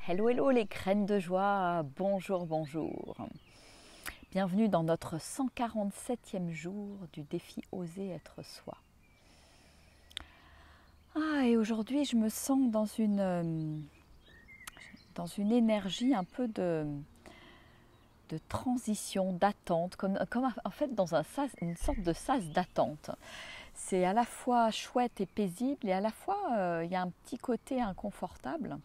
Hello, hello les graines de joie, bonjour, bonjour. Bienvenue dans notre 147e jour du défi Oser être soi. Et aujourd'hui je me sens dans une énergie un peu de transition, d'attente, comme en fait dans une sorte de sas d'attente. C'est à la fois chouette et paisible et à la fois il y a un petit côté inconfortable.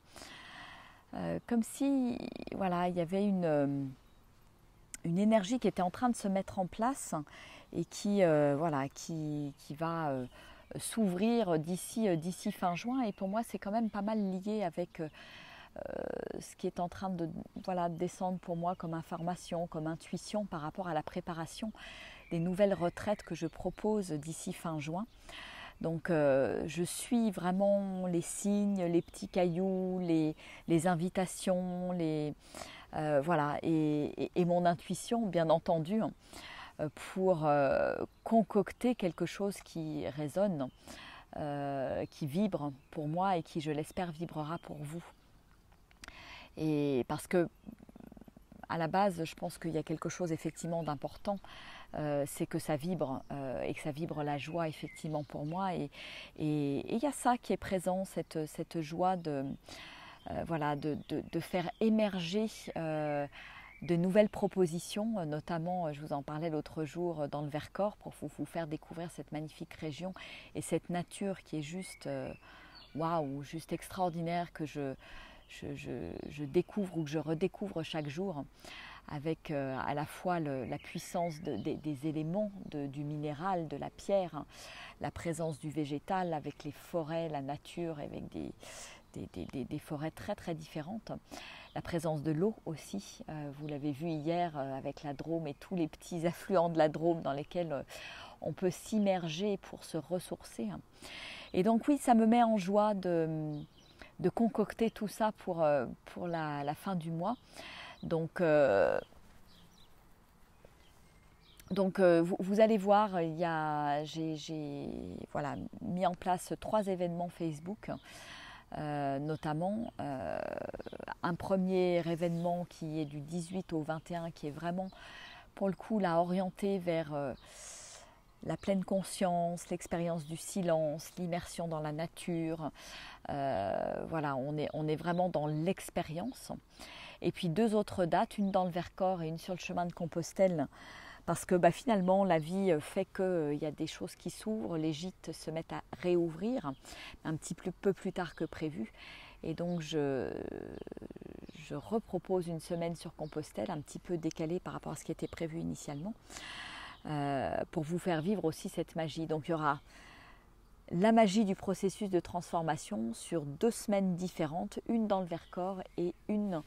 Comme si voilà, il y avait une énergie qui était en train de se mettre en place et qui va s'ouvrir d'ici fin juin. Et pour moi, c'est quand même pas mal lié avec ce qui est en train de descendre pour moi comme information, comme intuition par rapport à la préparation des nouvelles retraites que je propose d'ici fin juin. Donc je suis vraiment les signes, les petits cailloux, les invitations, et mon intuition bien entendu pour concocter quelque chose qui résonne, qui vibre pour moi et qui je l'espère vibrera pour vous. Et parce que à la base je pense qu'il y a quelque chose effectivement d'important. C'est que ça vibre et que ça vibre la joie effectivement pour moi et il y a ça qui est présent, cette joie de faire émerger de nouvelles propositions, notamment je vous en parlais l'autre jour dans le Vercors pour vous faire découvrir cette magnifique région et cette nature qui est juste waouh, juste extraordinaire que je découvre ou que je redécouvre chaque jour, avec à la fois la puissance des éléments, du minéral, de la pierre, la présence du végétal avec les forêts, la nature, avec des forêts très très différentes. La présence de l'eau aussi, vous l'avez vu hier avec la Drôme et tous les petits affluents de la Drôme dans lesquels on peut s'immerger pour se ressourcer. Et donc oui, ça me met en joie de concocter tout ça pour la fin du mois. Donc vous allez voir, j'ai mis en place 3 événements Facebook, notamment un premier événement qui est du 18 au 21, qui est vraiment pour le coup là orienté vers la pleine conscience, l'expérience du silence, l'immersion dans la nature. On est vraiment dans l'expérience. Et puis 2 autres dates, une dans le Vercors et une sur le chemin de Compostelle, parce que finalement la vie fait qu'il y a des choses qui s'ouvrent, les gîtes se mettent à réouvrir un petit peu plus tard que prévu. Et donc je repropose une semaine sur Compostelle, un petit peu décalée par rapport à ce qui était prévu initialement, pour vous faire vivre aussi cette magie. Donc il y aura la magie du processus de transformation sur 2 semaines différentes, une dans le Vercors et une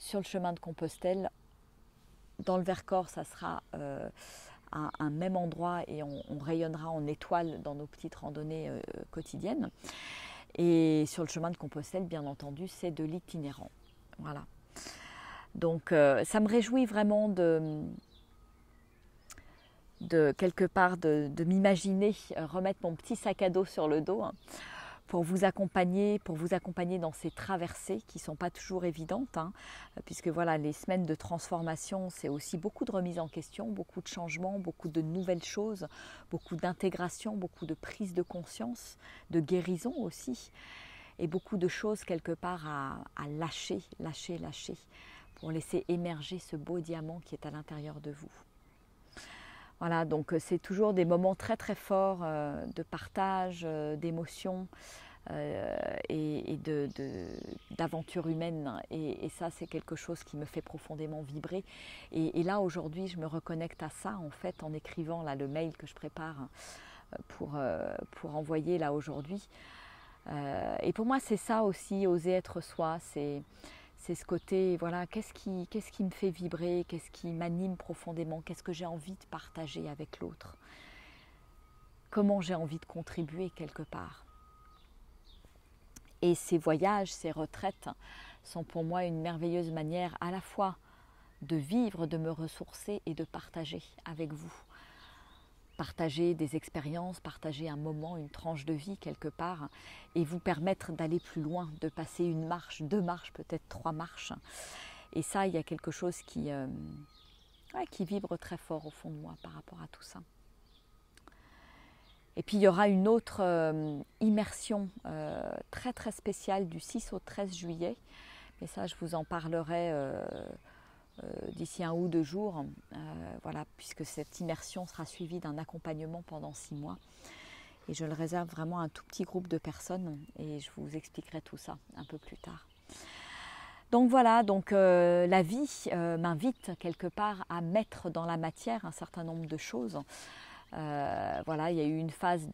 sur le chemin de Compostelle. Dans le Vercors, ça sera à un même endroit et on rayonnera en étoiles dans nos petites randonnées quotidiennes. Et sur le chemin de Compostelle, bien entendu, c'est de l'itinérant. Voilà. Donc ça me réjouit vraiment de quelque part de m'imaginer remettre mon petit sac à dos sur le dos, pour vous accompagner dans ces traversées qui ne sont pas toujours évidentes, puisque les semaines de transformation, c'est aussi beaucoup de remise en question, beaucoup de changements, beaucoup de nouvelles choses, beaucoup d'intégration, beaucoup de prise de conscience, de guérison aussi, et beaucoup de choses quelque part à lâcher, pour laisser émerger ce beau diamant qui est à l'intérieur de vous. Voilà, donc c'est toujours des moments très très forts de partage, d'émotions et d'aventure humaine. Et ça, c'est quelque chose qui me fait profondément vibrer. Et là, aujourd'hui, je me reconnecte à ça, en fait, en écrivant là, le mail que je prépare pour envoyer là aujourd'hui. Et pour moi, c'est ça aussi, oser être soi. C'est ce côté, qu'est-ce qui me fait vibrer, qu'est-ce qui m'anime profondément, qu'est-ce que j'ai envie de partager avec l'autre, comment j'ai envie de contribuer quelque part. Et ces voyages, ces retraites sont pour moi une merveilleuse manière à la fois de vivre, de me ressourcer et de partager avec vous. partager des expériences, partager un moment, une tranche de vie quelque part, et vous permettre d'aller plus loin, de passer une marche, 2 marches, peut-être 3 marches. Et ça, il y a quelque chose qui vibre très fort au fond de moi par rapport à tout ça. Et puis il y aura une autre immersion très très spéciale du 6 au 13 juillet. Mais ça, je vous en parlerai d'ici 1 ou 2 jours. Voilà, puisque cette immersion sera suivie d'un accompagnement pendant 6 mois. Et je le réserve vraiment à un tout petit groupe de personnes. Et je vous expliquerai tout ça un peu plus tard. Donc voilà, la vie m'invite quelque part à mettre dans la matière un certain nombre de choses. Voilà, il y a eu une phase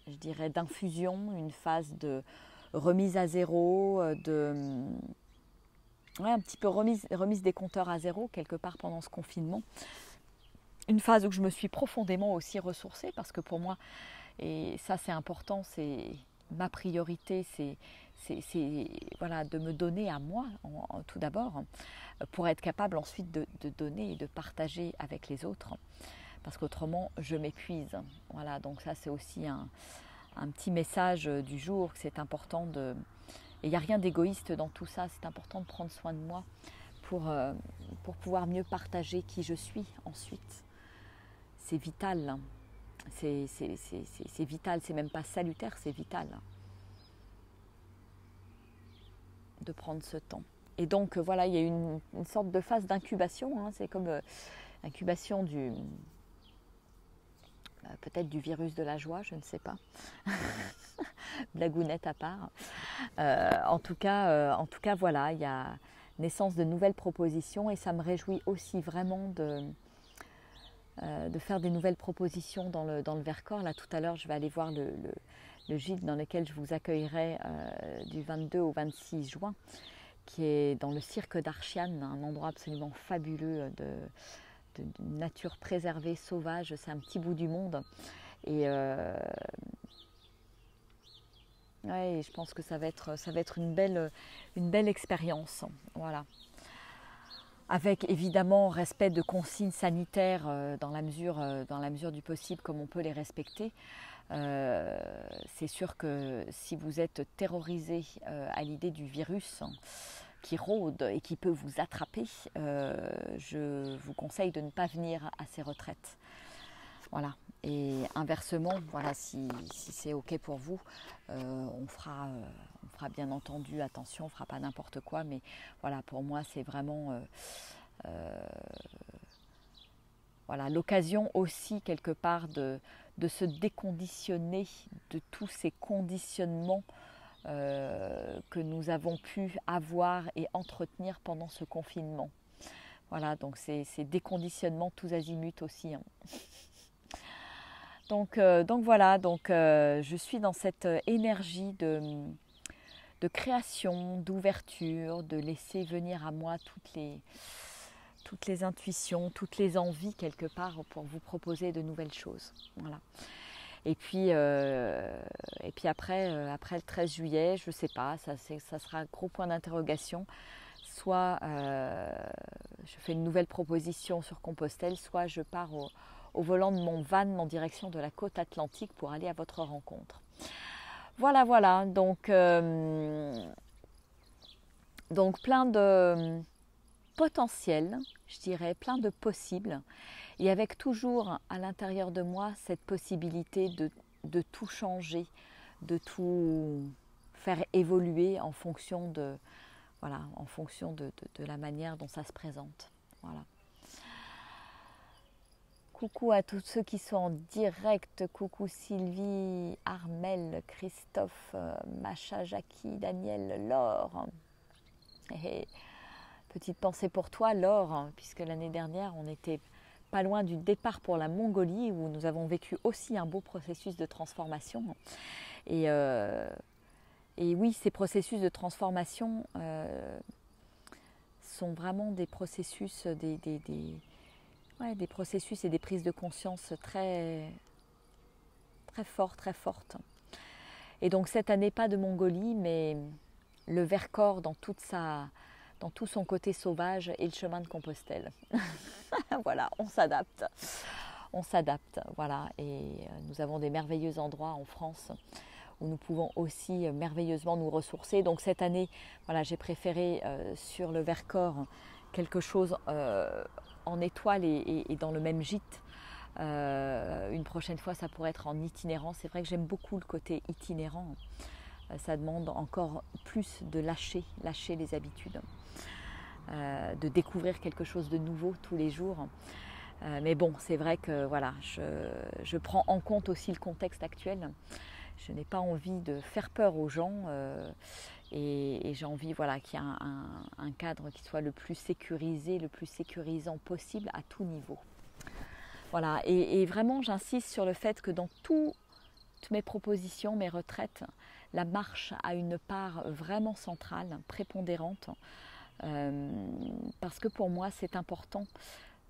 d'infusion, une phase de remise à zéro, un petit peu remise des compteurs à zéro quelque part pendant ce confinement. Une phase où je me suis profondément aussi ressourcée parce que pour moi, et ça c'est important, c'est ma priorité, c'est voilà, de me donner à moi tout d'abord, pour être capable ensuite de donner et de partager avec les autres, parce qu'autrement je m'épuise. Voilà, donc ça c'est aussi un petit message du jour, que c'est important et il n'y a rien d'égoïste dans tout ça, c'est important de prendre soin de moi pour pouvoir mieux partager qui je suis ensuite. C'est vital, c'est vital, c'est même pas salutaire, c'est vital de prendre ce temps. Et donc voilà, il y a une sorte de phase d'incubation, hein, c'est comme l'incubation peut-être du virus de la joie, je ne sais pas, blagounette à part. En tout cas, voilà, il y a naissance de nouvelles propositions et ça me réjouit aussi vraiment de faire des nouvelles propositions dans le Vercors. Là tout à l'heure, je vais aller voir le gîte dans lequel je vous accueillerai du 22 au 26 juin, qui est dans le cirque d'Archiane, un endroit absolument fabuleux de nature préservée, sauvage. C'est un petit bout du monde. Et ouais, je pense que ça va être une belle expérience. Voilà. Avec évidemment respect de consignes sanitaires dans la mesure du possible, comme on peut les respecter. C'est sûr que si vous êtes terrorisé à l'idée du virus qui rôde et qui peut vous attraper, je vous conseille de ne pas venir à ces retraites. Voilà. Et inversement, voilà, si c'est OK pour vous, on fera bien entendu attention, on ne fera pas n'importe quoi, mais voilà, pour moi c'est vraiment voilà, l'occasion aussi quelque part de se déconditionner de tous ces conditionnements que nous avons pu avoir et entretenir pendant ce confinement. Voilà, donc c'est déconditionnement tous azimuts aussi, hein. Donc voilà, je suis dans cette énergie de création, d'ouverture, de laisser venir à moi toutes les intuitions, toutes les envies quelque part pour vous proposer de nouvelles choses. Voilà. Et puis après le 13 juillet, je ne sais pas, ça sera un gros point d'interrogation. Soit je fais une nouvelle proposition sur Compostelle, soit je pars au volant de mon van en direction de la côte atlantique pour aller à votre rencontre. Voilà, donc plein de potentiel, je dirais, plein de possibles, et avec toujours à l'intérieur de moi cette possibilité de tout changer, de tout faire évoluer en fonction de la manière dont ça se présente. Voilà. Coucou à tous ceux qui sont en direct. Coucou Sylvie, Armel, Christophe, Macha, Jackie, Daniel, Laure. Petite pensée pour toi, Laure, puisque l'année dernière, on n'était pas loin du départ pour la Mongolie, où nous avons vécu aussi un beau processus de transformation. Et oui, ces processus de transformation sont vraiment des processus, des processus et des prises de conscience très, très fortes, très fortes. Et donc cette année, pas de Mongolie, mais le Vercors dans toute sa dans tout son côté sauvage et le chemin de Compostelle. Voilà, on s'adapte. On s'adapte, voilà. Et nous avons des merveilleux endroits en France où nous pouvons aussi merveilleusement nous ressourcer. Donc cette année, voilà, j'ai préféré sur le Vercors quelque chose en étoile et dans le même gîte. Une prochaine fois, ça pourrait être en itinérant. C'est vrai que j'aime beaucoup le côté itinérant. Ça demande encore plus de lâcher les habitudes, de découvrir quelque chose de nouveau tous les jours. Mais bon, c'est vrai que voilà, je prends en compte aussi le contexte actuel. Je n'ai pas envie de faire peur aux gens et j'ai envie voilà, qu'il y ait un cadre qui soit le plus sécurisé, le plus sécurisant possible à tout niveau. Voilà, et vraiment j'insiste sur le fait que dans toutes mes propositions, mes retraites, la marche a une part vraiment centrale, prépondérante, parce que pour moi c'est important,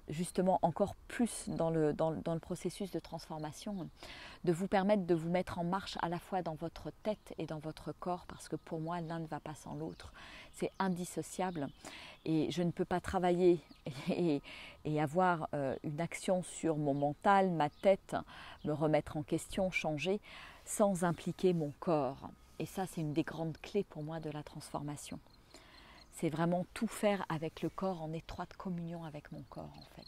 justement encore plus dans le processus de transformation, de vous permettre de vous mettre en marche à la fois dans votre tête et dans votre corps, parce que pour moi l'un ne va pas sans l'autre, c'est indissociable et je ne peux pas travailler et avoir une action sur mon mental, ma tête, me remettre en question, changer, sans impliquer mon corps. Et ça c'est une des grandes clés pour moi de la transformation. C'est vraiment tout faire avec le corps, en étroite communion avec mon corps en fait.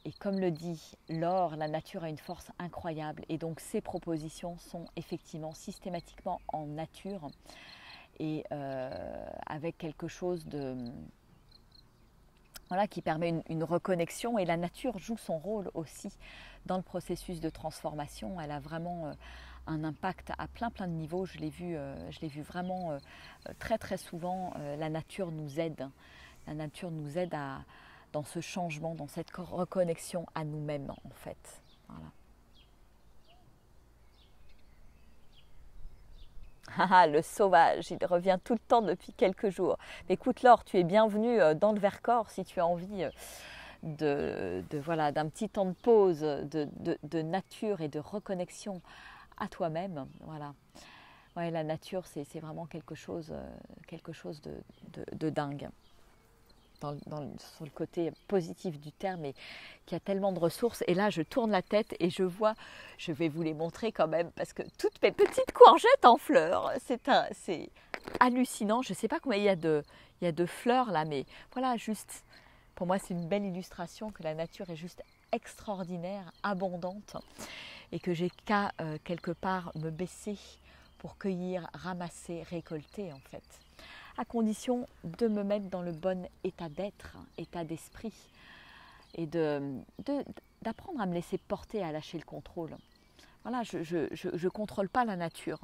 Et comme le dit Laure, la nature a une force incroyable et donc ces propositions sont effectivement systématiquement en nature et avec quelque chose de voilà, qui permet une reconnexion et la nature joue son rôle aussi dans le processus de transformation. Elle a vraiment un impact à plein de niveaux. Je l'ai vu vraiment très très souvent. La nature nous aide. La nature nous aide dans ce changement, dans cette reconnexion à nous-mêmes en fait. Voilà. Ah, le sauvage, il revient tout le temps depuis quelques jours. Écoute Laure, tu es bienvenue dans le Vercors si tu as envie voilà, d'un petit temps de pause, de nature et de reconnexion à toi-même. Voilà. Ouais, la nature, c'est vraiment quelque chose de dingue. Sur le côté positif du terme, et qui a tellement de ressources. Et là, je tourne la tête et je vois, je vais vous les montrer quand même, parce que toutes mes petites courgettes en fleurs, c'est hallucinant. Je ne sais pas combien il y a de fleurs là, mais voilà, juste, pour moi, c'est une belle illustration que la nature est juste extraordinaire, abondante, et que j'ai qu'à quelque part me baisser pour cueillir, ramasser, récolter en fait. À condition de me mettre dans le bon état d'être, état d'esprit, et d'apprendre à me laisser porter, à lâcher le contrôle. Voilà, je ne contrôle pas la nature.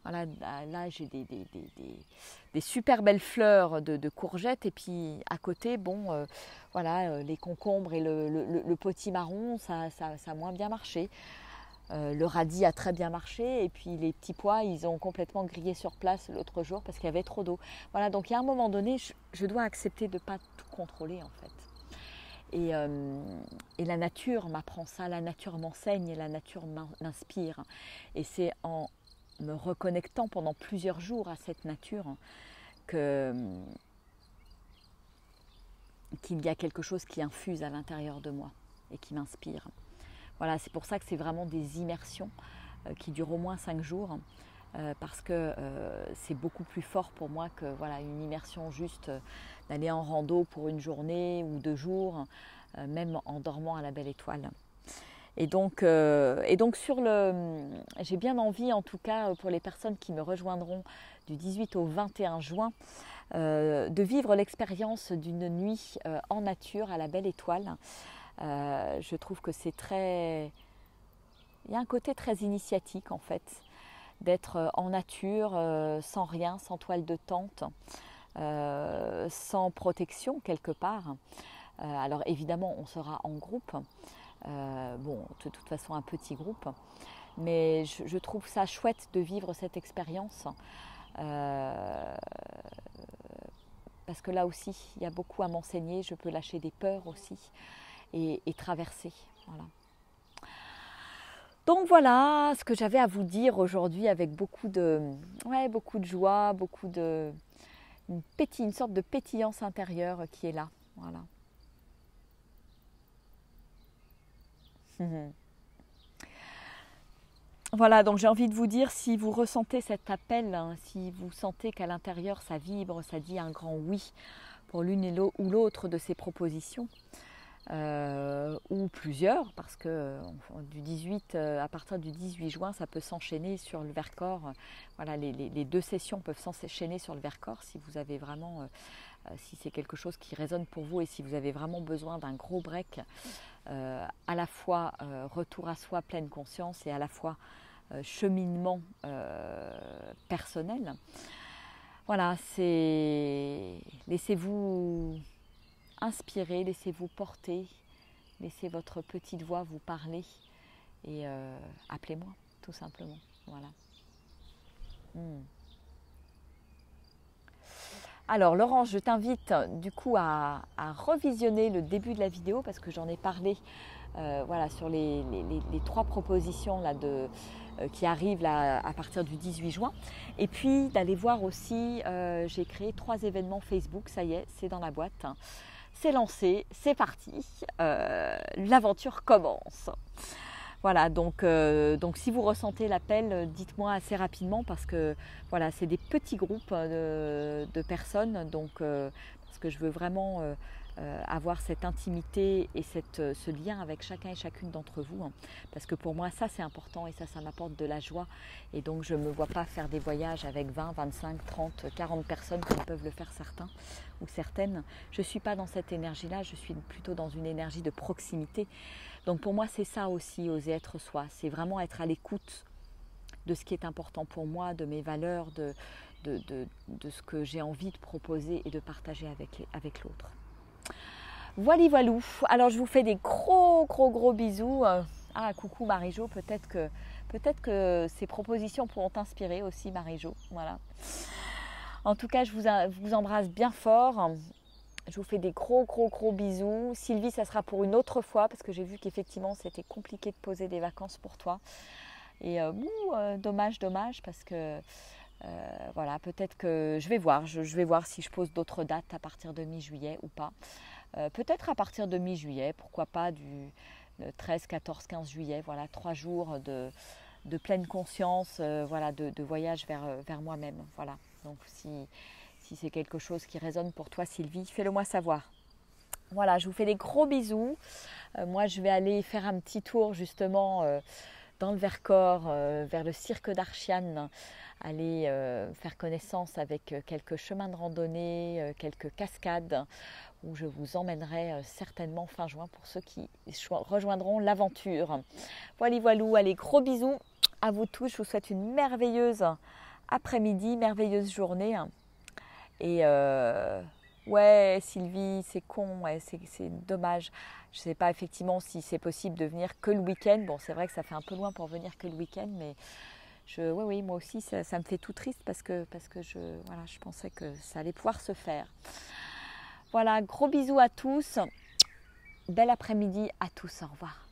Voilà, là j'ai des super belles fleurs de courgettes, et puis à côté, bon, voilà, les concombres et le potimarron, ça a moins bien marché. Le radis a très bien marché et puis les petits pois, ils ont complètement grillé sur place l'autre jour parce qu'il y avait trop d'eau. Voilà, donc il y a un moment donné, je dois accepter de ne pas tout contrôler en fait. Et la nature m'apprend ça, la nature m'enseigne et la nature m'inspire. Et c'est en me reconnectant pendant plusieurs jours à cette nature qu'il y a quelque chose qui infuse à l'intérieur de moi et qui m'inspire. Voilà, c'est pour ça que c'est vraiment des immersions qui durent au moins 5 jours parce que c'est beaucoup plus fort pour moi que voilà, une immersion juste d'aller en rando pour une journée ou 2 jours, même en dormant à la belle étoile. Et donc j'ai bien envie, en tout cas pour les personnes qui me rejoindront du 18 au 21 juin, de vivre l'expérience d'une nuit en nature à la belle étoile. Je trouve que c'est très... Il y a un côté très initiatique en fait, d'être en nature, sans rien, sans toile de tente, sans protection quelque part. Alors évidemment, on sera en groupe, bon, de toute façon un petit groupe, mais je trouve ça chouette de vivre cette expérience. Parce que là aussi, il y a beaucoup à m'enseigner, je peux lâcher des peurs aussi. Et traverser. Voilà. Donc voilà ce que j'avais à vous dire aujourd'hui avec beaucoup de joie, une sorte de pétillance intérieure qui est là. Voilà. Voilà, donc j'ai envie de vous dire, si vous ressentez cet appel, hein, si vous sentez qu'à l'intérieur ça vibre, ça dit un grand oui pour l'une ou l'autre de ces propositions, ou plusieurs, parce que à partir du 18 juin, ça peut s'enchaîner sur le Vercors. Voilà, les deux sessions peuvent s'enchaîner sur le Vercors si vous avez vraiment, si c'est quelque chose qui résonne pour vous et si vous avez vraiment besoin d'un gros break, à la fois retour à soi, pleine conscience et à la fois cheminement personnel. Voilà, laissez-vous inspirer, laissez-vous porter, laissez votre petite voix vous parler et appelez-moi tout simplement. Voilà. Alors Laurence, je t'invite du coup à revisionner le début de la vidéo parce que j'en ai parlé voilà, sur les 3 propositions là, qui arrivent là, à partir du 18 juin. Et puis d'aller voir aussi, j'ai créé 3 événements Facebook, ça y est, c'est dans la boîte. C'est lancé, c'est parti, l'aventure commence. Voilà, donc si vous ressentez l'appel, dites-moi assez rapidement parce que voilà, c'est des petits groupes de personnes, donc parce que je veux vraiment avoir cette intimité et ce lien avec chacun et chacune d'entre vous, hein, parce que pour moi ça c'est important et ça m'apporte de la joie et donc je ne me vois pas faire des voyages avec 20, 25, 30, 40 personnes comme peuvent le faire certains ou certaines. Je ne suis pas dans cette énergie-là, je suis plutôt dans une énergie de proximité. Donc pour moi c'est ça aussi, oser être soi, c'est vraiment être à l'écoute de ce qui est important pour moi, de mes valeurs, de ce que j'ai envie de proposer et de partager avec l'autre. Voilà, voilou. Alors je vous fais des gros bisous. Ah, coucou Marie-Jo, peut-être que ces propositions pourront t'inspirer aussi Marie-Jo. Voilà. En tout cas, je vous embrasse bien fort. Je vous fais des gros bisous. Sylvie, ça sera pour une autre fois parce que j'ai vu qu'effectivement c'était compliqué de poser des vacances pour toi. Et dommage parce que voilà, peut-être que je vais voir si je pose d'autres dates à partir de mi-juillet ou pas. Peut-être à partir de mi-juillet, pourquoi pas du 13, 14, 15 juillet, voilà, 3 jours de pleine conscience, voilà, de voyage vers moi-même. Voilà. Donc si c'est quelque chose qui résonne pour toi Sylvie, fais-le moi savoir. Voilà, je vous fais des gros bisous. Moi je vais aller faire un petit tour justement dans le Vercors, vers le cirque d'Archiane, aller faire connaissance avec quelques chemins de randonnée, quelques cascades, où je vous emmènerai certainement fin juin pour ceux qui rejoindront l'aventure. Voilou, allez, gros bisous à vous tous, je vous souhaite une merveilleuse après-midi, merveilleuse journée. Et ouais Sylvie, c'est con, ouais, c'est dommage. Je ne sais pas effectivement si c'est possible de venir que le week-end. Bon, c'est vrai que ça fait un peu loin pour venir que le week-end, mais oui, moi aussi, ça me fait tout triste parce que je pensais que ça allait pouvoir se faire. Voilà, gros bisous à tous. Bel après-midi à tous, au revoir.